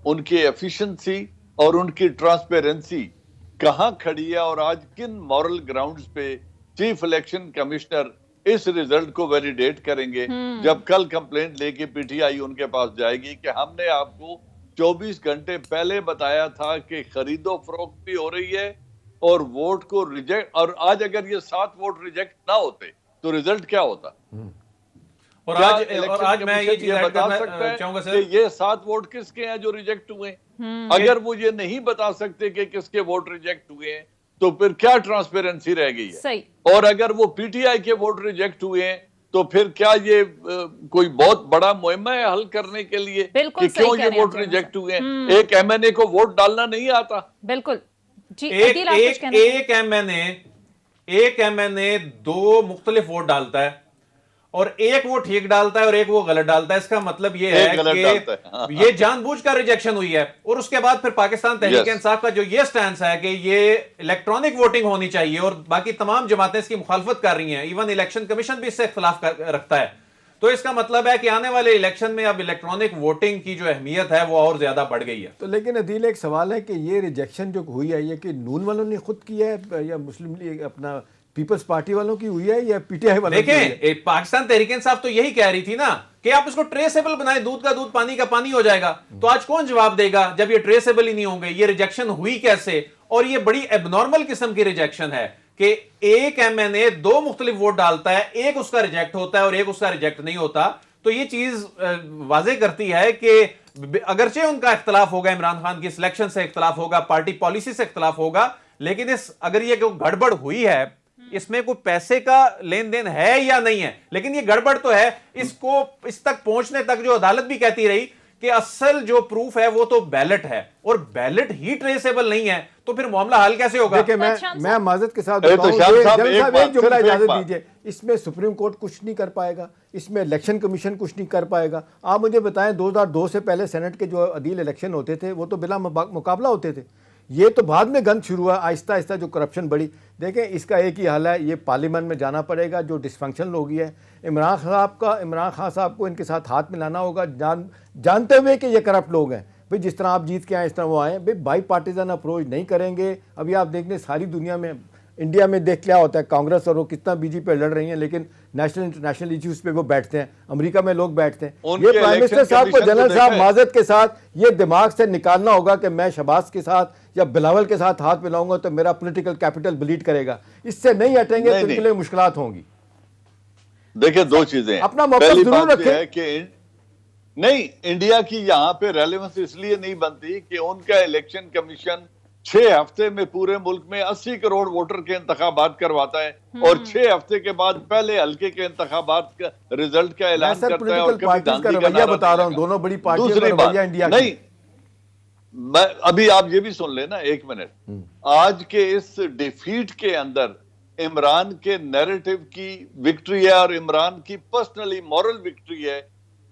Speaker 2: उनकी एफिशिएंसी और उनकी ट्रांसपेरेंसी कहां खड़ी है, और आज किन मॉरल ग्राउंड्स पे चीफ इलेक्शन कमिश्नर इस रिजल्ट को वैलिडेट करेंगे जब कल कंप्लेंट लेके पीटीआई उनके पास जाएगी कि हमने आपको 24 घंटे पहले बताया था कि खरीदो फरोख्त भी हो रही है और वोट को रिजेक्ट, और आज अगर ये 7 वोट रिजेक्ट ना होते तो रिजल्ट क्या होता?
Speaker 4: और आज मैं ये चीज
Speaker 2: बता सकता है कि ये 7 वोट किसके हैं जो रिजेक्ट हुए? अगर वो ये नहीं बता सकते कि किसके वोट रिजेक्ट हुए हैं तो फिर क्या ट्रांसपेरेंसी रह गई है?
Speaker 1: सही।
Speaker 2: और अगर वो पीटीआई के वोट रिजेक्ट हुए हैं तो फिर क्या ये कोई बहुत बड़ा मुहिम है हल करने के लिए कि क्यों ये वोट रिजेक्ट हुए हैं? एक एमएनए को वोट डालना नहीं आता।
Speaker 1: बिल्कुल जी।
Speaker 4: एक एमएनए 2 मुख्तलिफ वोट डालता है, और एक वो ठीक डालता है और एक वो गलत डालता है। इसका मतलब ये है कि ये जानबूझकर रिजेक्शन हुई है। और उसके बाद फिर पाकिस्तान तहरीक इंसाफ का जो ये स्टैंड है कि ये इलेक्ट्रॉनिक वोटिंग होनी चाहिए, और बाकी तमाम जमातें इसकी मुखालफत कर रही हैं, इवन इलेक्शन कमीशन भी इससे इख्तिलाफ रखता है। तो इसका मतलब है कि आने वाले इलेक्शन में अब इलेक्ट्रॉनिक वोटिंग की जो अहमियत है वो और ज्यादा बढ़ गई है।
Speaker 3: तो लेकिन अदील एक सवाल है कि ये रिजेक्शन जो हुई है ये कि नून वालों ने खुद किया है या मुस्लिम लीग अपना पीपल्स पार्टी वालों की हुई है या पीटीआई वालों की?
Speaker 4: देखें पाकिस्तान तहरीक इंसाफ तो यही कह रही थी ना कि आप इसको ट्रेसेबल बनाए, दूध का दूध पानी का पानी हो जाएगा। तो आज कौन जवाब देगा जब ये ट्रेसेबल ही नहीं होंगे? ये रिजेक्शन हुई कैसे? और ये बड़ी एबनॉर्मल किस्म की रिजेक्शन है कि एक एमएनए 2 मुख्तलिफ वोट डालता है, एक उसका रिजेक्ट होता है और एक उसका रिजेक्ट नहीं होता। तो ये चीज वाजे करती है कि अगरचे उनका इख्तलाफ होगा, इमरान खान की सिलेक्शन से इख्तलाफ होगा, पार्टी पॉलिसी से इख्तलाफ होगा, लेकिन अगर ये गड़बड़ हुई है, इसमें कोई पैसे का लेन देन है या नहीं है, लेकिन ये गड़बड़ तो है। इसको इस तक पहुंचने तक जो अदालत भी कहती रही कि असल जो प्रूफ है वो तो बैलेट है और बैलेट ही ट्रेसेबल नहीं है, तो फिर मामला हल कैसे होगा?
Speaker 3: देखिए, मैं माजरत के साथ बताऊं, एक जुमला इजाजत दीजिए, इसमें सुप्रीम कोर्ट कुछ नहीं कर पाएगा, इसमें इलेक्शन कमीशन कुछ नहीं कर पाएगा। आप मुझे बताएं, 2002 से पहले सेनेट के जो अदील इलेक्शन होते थे वो तो बिला मुकाबला होते थे। ये तो बाद में गंद शुरू हुआ, आहिस्ता आहिस्ता जो करप्शन बढ़ी। देखें, इसका एक ही हल है, ये पार्लियामेंट में जाना पड़ेगा। जो डिसफंक्शन हो गई है, इमरान खान साहब को इनके साथ हाथ मिलाना होगा, जानते हुए कि ये करप्ट लोग हैं। भाई जिस तरह आप जीत के आए इस तरह वो आए, भाई बाई पार्टीजन अप्रोच नहीं करेंगे। अभी आप देख लें, सारी दुनिया में, इंडिया में देख क्या होता है, कांग्रेस और वो कितना बीजेपी लड़ रही है, लेकिन नेशनल इंटरनेशनल इश्यूज पे वो बैठते हैं। अमेरिका में लोग बैठते हैं। ये प्राइम मिनिस्टर साहब को, जनरल साहब, माजरत के साथ ये दिमाग से निकालना होगा कि मैं शहबाज के साथ या बिलावल के साथ हाथ मिलाऊंगा तो मेरा पॉलिटिकल कैपिटल ब्लीड करेगा। इससे नहीं हटेंगे तो इनके लिए मुश्किलात होंगी।
Speaker 2: देखिए, दो चीजें,
Speaker 3: अपना मौक़िफ़ जरूर रखें
Speaker 2: कि नहीं, इंडिया की यहाँ पे रेलेवेंस इसलिए नहीं बनती कि उनका इलेक्शन कमीशन 6 हफ्ते में पूरे मुल्क में 80 करोड़ वोटर के इंतखाबात करवाता है और 6 हफ्ते के बाद पहले हल्के के इंतखाबात का रिजल्ट का ऐलान करता है। और कभी
Speaker 3: का रवैया बता रहा हूं, दोनों बड़ी पार्टियों का रवैया इंडिया
Speaker 2: नहीं, मैं अभी आप ये भी सुन लेना 1 मिनट। आज के इस डिफीट के अंदर इमरान के नैरेटिव की विक्ट्री है और इमरान की पर्सनली मॉरल विक्ट्री है,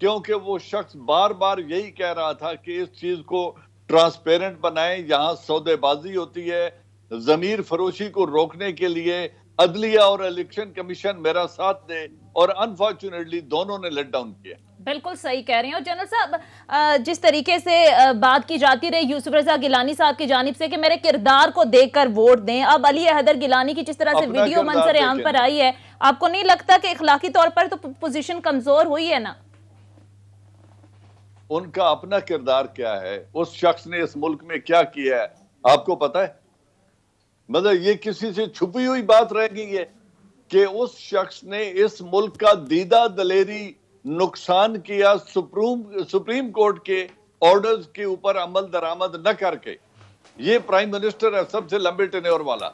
Speaker 2: क्योंकि वो शख्स बार बार यही कह रहा था कि इस चीज को ट्रांसपेरेंट बनाएं, यहां सौदेबाजी होती है। जमीर फरोशी को रोकने के लिए अदलिया और इलेक्शन कमीशन मेरा साथ दे, और अनफॉर्चुनेटली दोनों ने लेट डाउन किया।
Speaker 1: बिल्कुल सही कह रहे हैं। और जनरल साहब, जिस तरीके से बात की जाती रही यूसुफ रजा गिलानी साहब की जानिब से कि मेरे किरदार को देखकर वोट दें, अब अली हैदर गिलानी की जिस तरह से वीडियो मंजर आम पर आई है, आपको नहीं लगता कि इखलाकी तौर पर तो पोजीशन कमजोर हुई है ना?
Speaker 2: उनका अपना किरदार क्या है, उस शख्स ने इस मुल्क में क्या किया है, आपको पता है? मतलब ये किसी से छुपी हुई बात रह गई है कि उस शख्स ने इस मुल्क का दीदा दलेरी नुकसान किया सुप्रीम कोर्ट के ऑर्डर्स के ऊपर अमल दरामद न करके। ये प्राइम मिनिस्टर है सबसे लंबे टेन्योर वाला।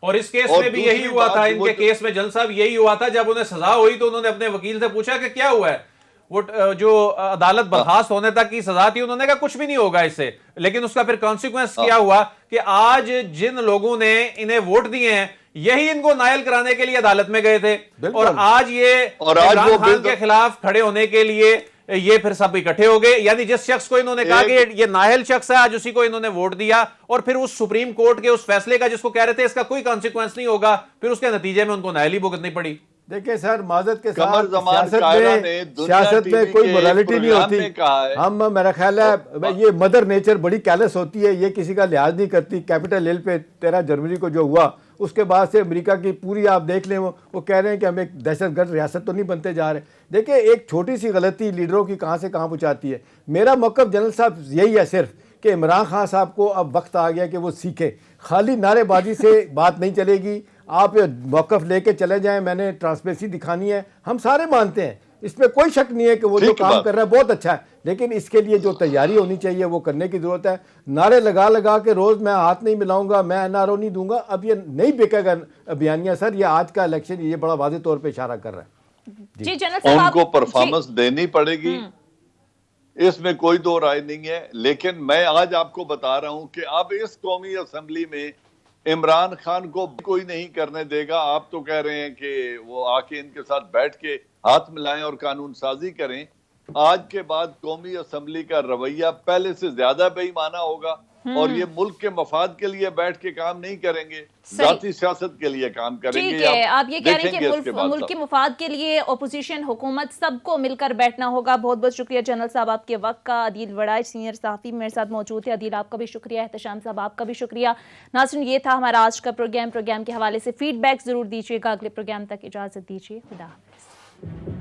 Speaker 4: और इस केस में भी यही हुआ था, इनके केस में जनरल साहब यही हुआ था। जब उन्हें सजा हुई तो उन्होंने अपने वकील से पूछा कि क्या हुआ है, वो जो अदालत बर्खास्त होने तक की सजा थी, उन्होंने कहा कुछ भी नहीं होगा इससे। लेकिन उसका फिर कॉन्सिक्वेंस क्या हुआ कि आज जिन लोगों ने इन्हें वोट दिए हैं यही इनको नायल कराने के लिए अदालत में गए थे, और आज ये इमरान खान के खिलाफ खड़े होने के लिए ये फिर सब इकट्ठे हो गए। यानी जिस शख्स को इन्होंने कहा कि ये नाहल शख्स है, आज उसी को इन्होंने वोट दिया, और फिर उस सुप्रीम कोर्ट के उस फैसले का जिसको कह रहे थे इसका कोई कॉन्सिक्वेंस नहीं होगा, फिर उसके नतीजे में उनको नाहल ही भुगतनी पड़ी।
Speaker 3: देखिए सर, माजरत के साथ सियासत में कोई मोरालिटी नहीं होती। हम, मेरा ख्याल है ये मदर नेचर बड़ी कैलस होती है, ये किसी का लिहाज नहीं करती। कैपिटल हिल पे 13 जनवरी को जो हुआ, उसके बाद से अमेरिका की पूरी, आप देख लें, वो कह रहे हैं कि हम एक दहशतगर्द रियासत तो नहीं बनते जा रहे। देखिए, एक छोटी सी गलती लीडरों की कहाँ से कहाँ पहुँचाती है। मेरा मौक़िफ़ जनरल साहब यही है सिर्फ कि इमरान खान साहब को अब वक्त आ गया कि वो सीखे। खाली नारेबाजी से बात नहीं चलेगी, आप मौक़िफ़ लेके चले जाएं। मैंने ट्रांसपेरेंसी दिखानी है, हम सारे मानते हैं, इसमें कोई शक नहीं है कि वो जो काम कर रहा है बहुत अच्छा है, लेकिन इसके लिए जो तैयारी होनी चाहिए वो करने की जरूरत है। नारे लगा लगा के रोज मैं हाथ नहीं मिलाऊंगा, मैं एनआरओ नहीं दूंगा, अब ये नहीं बिकेगा बयानिया सर। ये आज का इलेक्शन ये बड़ा वाज़ेह तौर पे इशारा कर रहा है।
Speaker 1: जी जनरल साहब,
Speaker 2: उनको परफॉर्मेंस देनी पड़ेगी, इसमें कोई दो राय नहीं है। लेकिन मैं आज आपको बता रहा हूं कि अब इस कौमी असेंबली में इमरान खान को कोई नहीं करने देगा। आप तो कह रहे हैं कि वो आके इनके साथ बैठ के हाथ मिलाएं और कानून साजी करें। आज के बाद कौमी असेंबली का रवैया पहले से ज्यादा बेईमाना होगा, और ये मुल्क के मफाद के लिए बैठ के काम नहीं करेंगे, जाती सियासत के लिए काम करेंगे।
Speaker 1: ठीक है, आप ये कह रहे हैं कि मुल्क के मफाद के लिए ओपोजिशन, हुकूमत, सबको मिलकर बैठना होगा। बहुत बहुत शुक्रिया जनरल साहब आपके वक्त का। अदील वड़ाई सीनियर सहाफ़ी मेरे साथ मौजूद थे। अदील, आपका भी शुक्रिया। एहतशाम साहब, आपका भी शुक्रिया। नाज़रीन, ये था हमारा आज का प्रोग्राम के हवाले से फीडबैक जरूर दीजिएगा। अगले प्रोग्राम तक इजाजत दीजिए। खुदा हाफ़िज़।